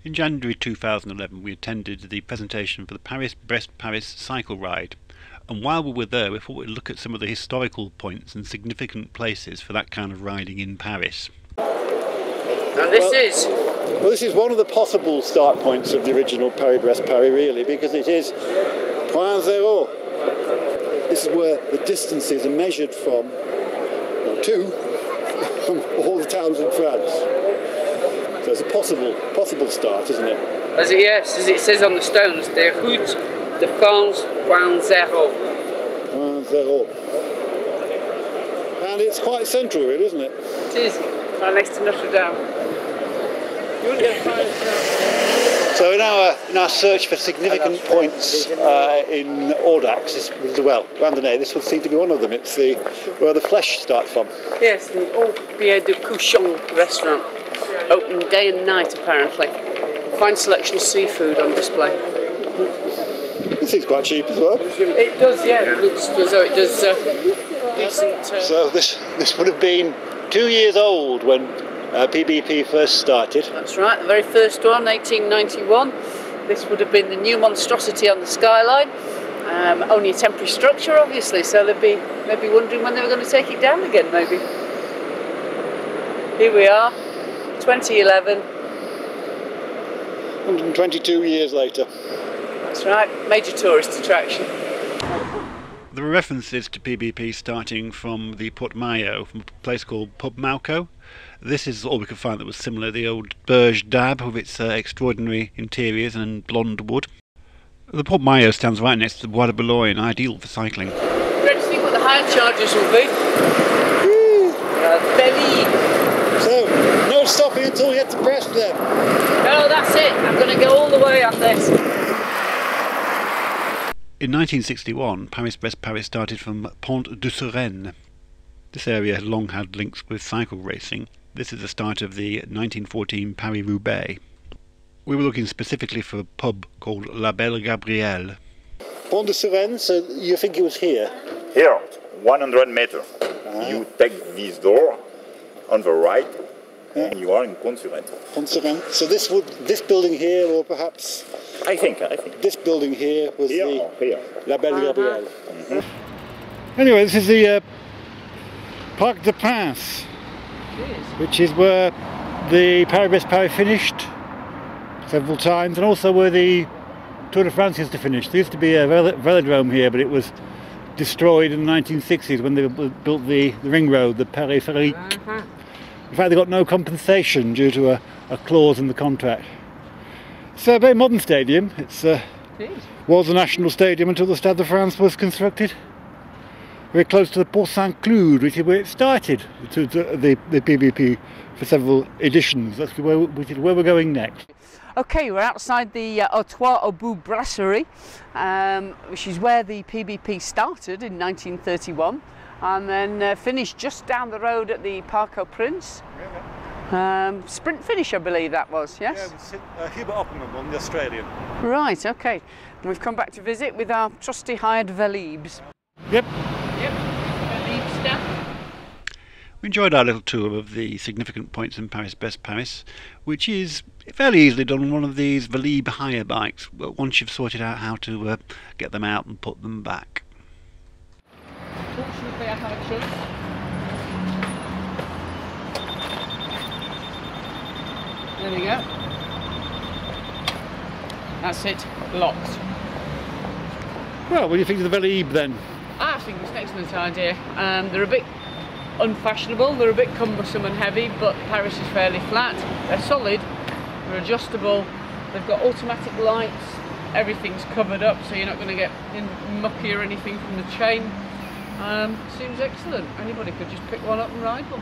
In January 2011 we attended the presentation for the Paris Brest Paris cycle ride, and while we were there we thought we'd look at some of the historical points and significant places for that kind of riding in Paris. And this is one of the possible start points of the original Paris Brest Paris, really, because it is Point Zero. This is where the distances are measured from, or to, from all the towns in France. So it's a possible start, isn't it? As it says on the stones, the route de France Point Zero. Point Zero. And it's quite central, really, isn't it? It is, right next to Notre Dame. You wouldn't get a fire. So in our search for significant points in Audax, Randonee, this would seem to be one of them. It's where the flesh starts from. Yes, the Au Pied de Couchon restaurant. Open day and night, apparently. Fine selection of seafood on display. It seems quite cheap as well. It does, yeah. It looks as though it does decent. So this would have been 2 years old when PBP first started. That's right, the very first one, 1891. This would have been the new monstrosity on the skyline. Only a temporary structure, obviously, so they'd be wondering when they were going to take it down again, maybe. Here we are, 2011. 122 years later. That's right, major tourist attraction. There are references to PBP starting from the Port Maillot, from a place called Pub Malco. This is all we could find that was similar, the old Berge d'Ab with its extraordinary interiors and blonde wood. The Port Maillot stands right next to the Bois de Boulogne, ideal for cycling. Ready to see what the hire charges will be? Belly. So, no stopping until we get to Brest then? No, that's it. I'm going to go all the way on this. In 1961, Paris Brest Paris started from Pont de Suresnes. This area had long had links with cycle racing. This is the start of the 1914 Paris-Roubaix. We were looking specifically for a pub called La Belle Gabrielle. Pont de Suresnes, so you think it was here? Here, 100 meters. You take this door on the right, and you are in Pont Suresnes. Pont Suresnes. So this building here, or perhaps I think. This building here was Here. La Belle Gabrielle. Anyway, this is the Parc des Princes, which is where the Paris Brest Paris finished several times, and also where the Tour de France used to finish. There used to be a velodrome here, but it was destroyed in the 1960s when they built the ring road, the Paris Ferrique. In fact, they got no compensation due to a clause in the contract. It's a very modern stadium. It was a national stadium until the Stade de France was constructed. Very close to the Port Saint-Cloud, which is where it started, the PBP for several editions. That's where we're going next. Okay, we're outside the Artois au Bout Brasserie, which is where the PBP started in 1931 and then finished just down the road at the Parc aux Princes. Sprint finish, I believe that was, yes? Yeah, Hubert Opperman won, the Australian. Right, okay. And we've come back to visit with our trusty hired Velibes. Yep. Velib staff. We enjoyed our little tour of the significant points in Paris Brest Paris, which is fairly easily done on one of these Velib hire bikes, once you've sorted out how to get them out and put them back. Fortunately, I have a choice. There we go. That's it, locked. Well, what do you think of the Velib then? I think it's an excellent idea. They're a bit unfashionable, they're a bit cumbersome and heavy, but Paris is fairly flat. They're solid, they're adjustable, they've got automatic lights, everything's covered up so you're not going to get mucky or anything from the chain. Seems excellent. Anybody could just pick one up and ride one.